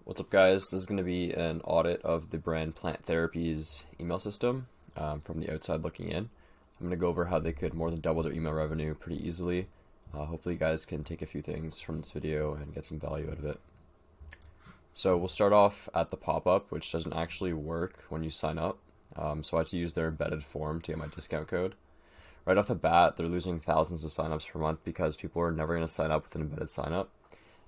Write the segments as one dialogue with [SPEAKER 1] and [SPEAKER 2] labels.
[SPEAKER 1] What's up, guys? This is going to be an audit of the brand Plant Therapy's email system from the outside looking in. I'm going to go over how they could more than double their email revenue pretty easily. Hopefully, you guys can take a few things from this video and get some value out of it. So we'll start off at the pop-up, which doesn't actually work when you sign up. So I had to use their embedded form to get my discount code. Right off the bat, they're losing thousands of signups per month because people are never going to sign up with an embedded sign-up,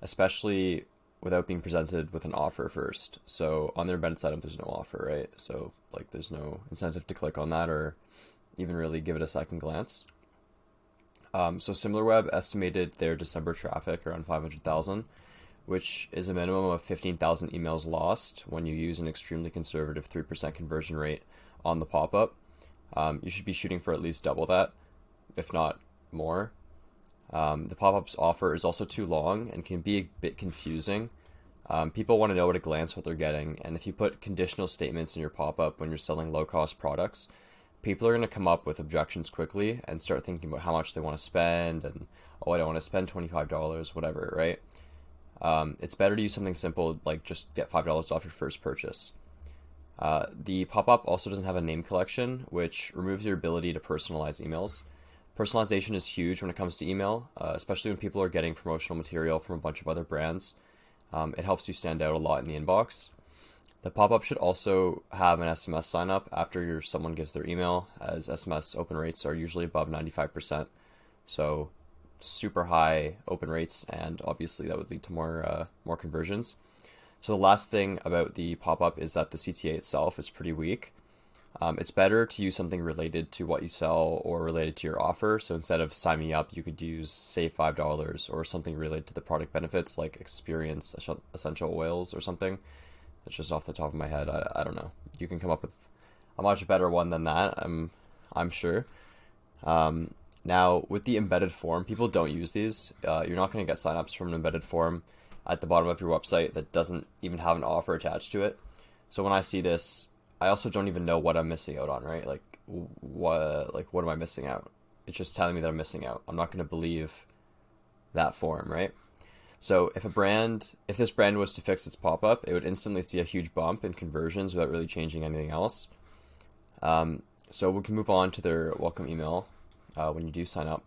[SPEAKER 1] especially without being presented with an offer first. So on their embedded signup, there's no offer, right? So like there's no incentive to click on that or even really give it a second glance. So SimilarWeb estimated their December traffic around 500,000, which is a minimum of 15,000 emails lost when you use an extremely conservative 3% conversion rate on the pop-up. You should be shooting for at least double that, if not more. The pop-up's offer is also too long and can be a bit confusing. People want to know at a glance what they're getting, and if you put conditional statements in your pop-up when you're selling low-cost products, people are going to come up with objections quickly and start thinking about how much they want to spend and, oh, I don't want to spend $25, whatever, right? It's better to use something simple like just get $5 off your first purchase. The pop-up also doesn't have a name collection, which removes your ability to personalize emails. Personalization is huge when it comes to email, especially when people are getting promotional material from a bunch of other brands. It helps you stand out a lot in the inbox. The pop-up should also have an SMS sign-up after someone gives their email, as SMS open rates are usually above 95%. So super high open rates, and obviously that would lead to more conversions. So the last thing about the pop-up is that the CTA itself is pretty weak. It's better to use something related to what you sell or related to your offer. So instead of sign me up, you could use save $5 or something related to the product benefits like experience essential oils or something. That's just off the top of my head. I don't know. You can come up with a much better one than that, I'm sure. Now, with the embedded form, people don't use these. You're not going to get signups from an embedded form at the bottom of your website that doesn't even have an offer attached to it. So when I see this, I also don't even know what I'm missing out on, right? Like what am I missing out? It's just telling me that I'm missing out. I'm not going to believe that form, right? So if this brand was to fix its pop-up, it would instantly see a huge bump in conversions without really changing anything else. So we can move on to their welcome email when you do sign up.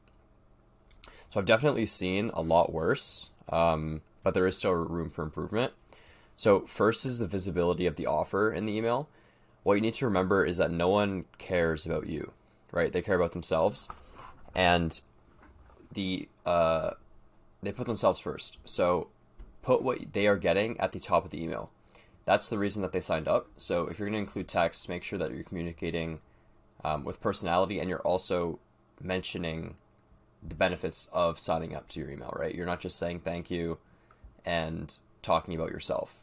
[SPEAKER 1] So I've definitely seen a lot worse, but there is still room for improvement. So first is the visibility of the offer in the email. What you need to remember is that no one cares about you, right? They care about themselves, and they put themselves first. So put what they are getting at the top of the email. That's the reason that they signed up. So if you're going to include text, make sure that you're communicating with personality, and you're also mentioning the benefits of signing up to your email, right? You're not just saying thank you and talking about yourself.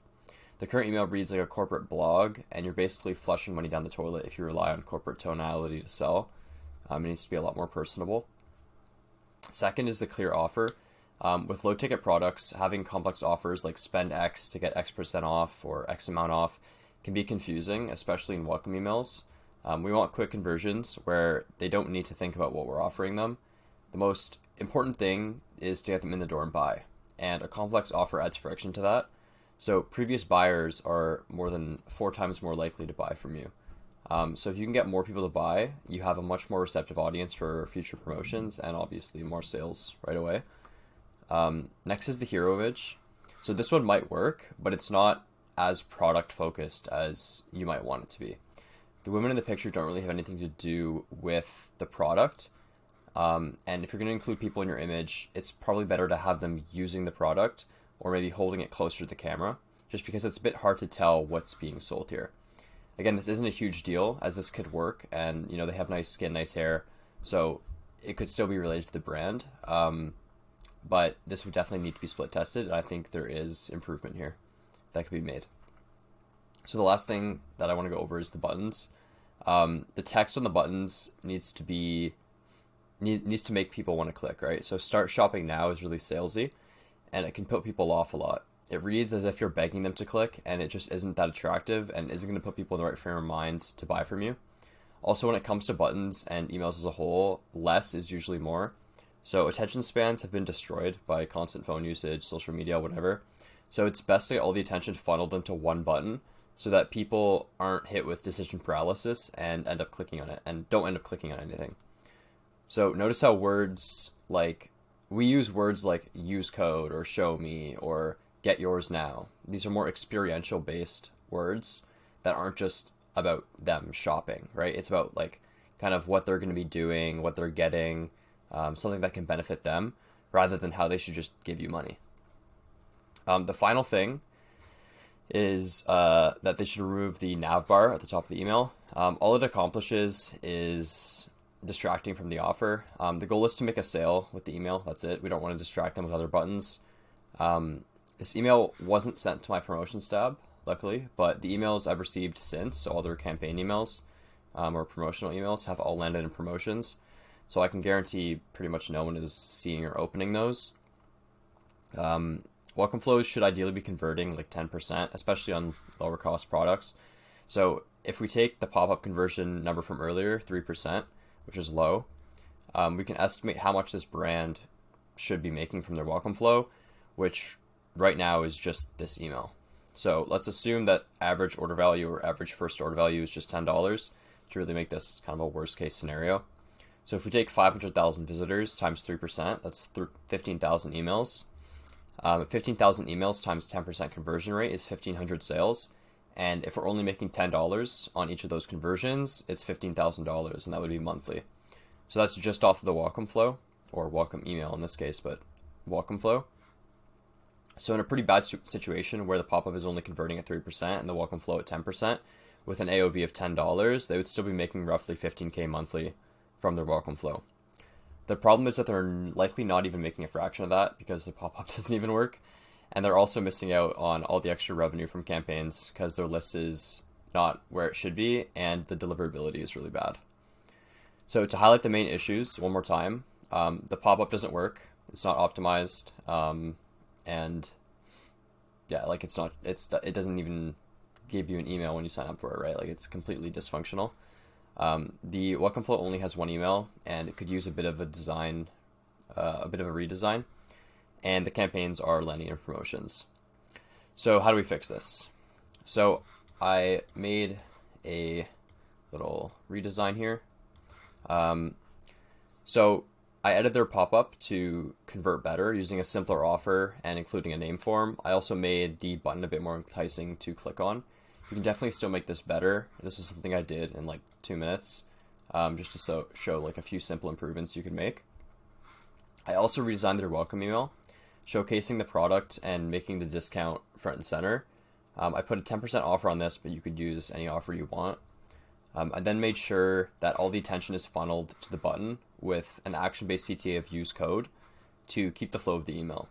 [SPEAKER 1] The current email reads like a corporate blog, and you're basically flushing money down the toilet if you rely on corporate tonality to sell. It needs to be a lot more personable. Second is the clear offer. With low ticket products, having complex offers like spend X to get X% off or X amount off can be confusing, especially in welcome emails. We want quick conversions where they don't need to think about what we're offering them. The most important thing is to get them in the door and buy, and a complex offer adds friction to that. So previous buyers are more than 4 times more likely to buy from you. So if you can get more people to buy, you have a much more receptive audience for future promotions and obviously more sales right away. Next is the hero image. So this one might work, but it's not as product focused as you might want it to be. The women in the picture don't really have anything to do with the product. And if you're going to include people in your image, it's probably better to have them using the product or maybe holding it closer to the camera, just because it's a bit hard to tell what's being sold here. Again, this isn't a huge deal, as this could work, and they have nice skin, nice hair, so it could still be related to the brand. But this would definitely need to be split tested, and I think there is improvement here that could be made. So the last thing that I want to go over is the buttons. The text on the buttons needs to make people want to click, right? So start shopping now is really salesy, and it can put people off a lot. It reads as if you're begging them to click, and it just isn't that attractive and isn't going to put people in the right frame of mind to buy from you. Also, when it comes to buttons and emails as a whole, less is usually more. So attention spans have been destroyed by constant phone usage, social media, whatever. So it's best to get all the attention funneled into one button so that people aren't hit with decision paralysis and end up clicking on it and don't end up clicking on anything. So notice how we use words like use code or show me or get yours now. These are more experiential based words that aren't just about them shopping, right? It's about like kind of what they're going to be doing, what they're getting, something that can benefit them rather than how they should just give you money. The final thing is that they should remove the nav bar at the top of the email. All it accomplishes is distracting from the offer. The goal is to make a sale with the email. That's it. We don't want to distract them with other buttons. This email wasn't sent to my promotions tab, luckily, but the emails I've received since, so all their campaign emails or promotional emails, have all landed in promotions. So I can guarantee pretty much no one is seeing or opening those. Welcome flows should ideally be converting like 10%, especially on lower cost products. So if we take the pop-up conversion number from earlier, 3%, which is low, we can estimate how much this brand should be making from their welcome flow, which right now is just this email. So let's assume that average order value or average first order value is just $10 to really make this kind of a worst case scenario. So if we take 500,000 visitors times 3%, that's 15,000 emails. 15,000 emails times 10% conversion rate is 1,500 sales. And if we're only making $10 on each of those conversions, it's $15,000, and that would be monthly. So that's just off of the welcome flow, or welcome email in this case, but welcome flow. So in a pretty bad situation where the pop-up is only converting at 3% and the welcome flow at 10%, with an AOV of $10, they would still be making roughly $15K monthly from their welcome flow. The problem is that they're likely not even making a fraction of that because the pop-up doesn't even work. And they're also missing out on all the extra revenue from campaigns because their list is not where it should be and the deliverability is really bad. So to highlight the main issues one more time, the pop-up doesn't work. It's not optimized. And yeah, like it doesn't even give you an email when you sign up for it, right? Like it's completely dysfunctional. The welcome flow only has one email and it could use a bit of a design, a bit of a redesign. And the campaigns are landing in promotions. So how do we fix this? So I made a little redesign here. So I edited their pop-up to convert better using a simpler offer and including a name form. I also made the button a bit more enticing to click on. You can definitely still make this better. This is something I did in like 2 minutes, just to show like a few simple improvements you can make. I also redesigned their welcome email, showcasing the product and making the discount front and center. I put a 10% offer on this, but you could use any offer you want. I then made sure that all the attention is funneled to the button with an action-based CTA of use code to keep the flow of the email.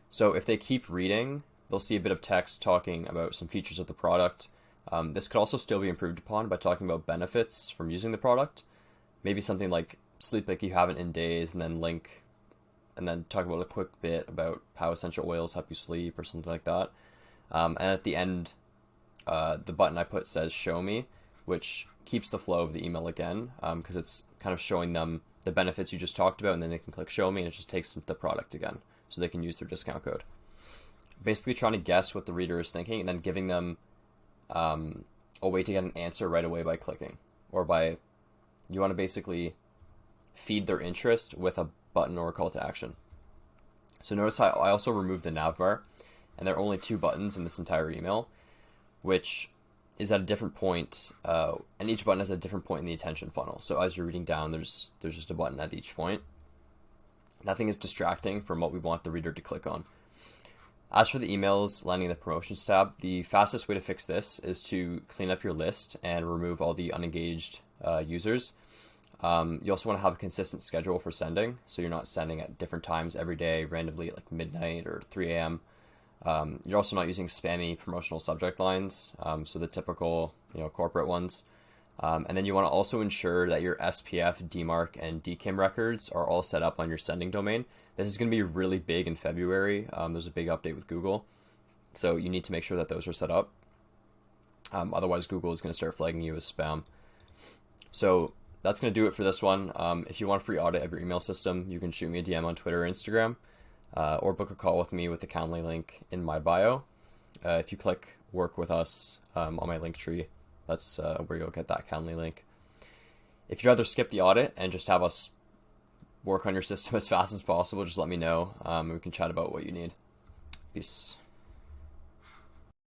[SPEAKER 1] So if they keep reading, they'll see a bit of text talking about some features of the product. This could also still be improved upon by talking about benefits from using the product. Maybe something like sleep like you haven't in days, and then talk about a quick bit about how essential oils help you sleep or something like that. And at the end, the button I put says show me, which keeps the flow of the email again, because it's kind of showing them the benefits you just talked about, and then they can click show me and it just takes them to the product again so they can use their discount code. Basically trying to guess what the reader is thinking and then giving them a way to get an answer right away by clicking, or you want to basically feed their interest with a button or a call to action. So notice how I also removed the nav bar, and there are only 2 buttons in this entire email, which is at a different point, and each button is at a different point in the attention funnel. So as you're reading down, there's just a button at each point. Nothing is distracting from what we want the reader to click on. As for the emails landing in the promotions tab, the fastest way to fix this is to clean up your list and remove all the unengaged users. You also want to have a consistent schedule for sending, so you're not sending at different times every day, randomly at like midnight or 3 a.m. You're also not using spammy promotional subject lines, so the typical corporate ones. And then you want to also ensure that your SPF, DMARC, and DKIM records are all set up on your sending domain. This is going to be really big in February. There's a big update with Google, so you need to make sure that those are set up. Otherwise, Google is going to start flagging you as spam. So that's going to do it for this one. If you want a free audit of your email system, you can shoot me a DM on Twitter or Instagram, or book a call with me with the Calendly link in my bio. If you click work with us on my link tree, that's where you'll get that Calendly link. If you'd rather skip the audit and just have us work on your system as fast as possible, just let me know. We can chat about what you need. Peace.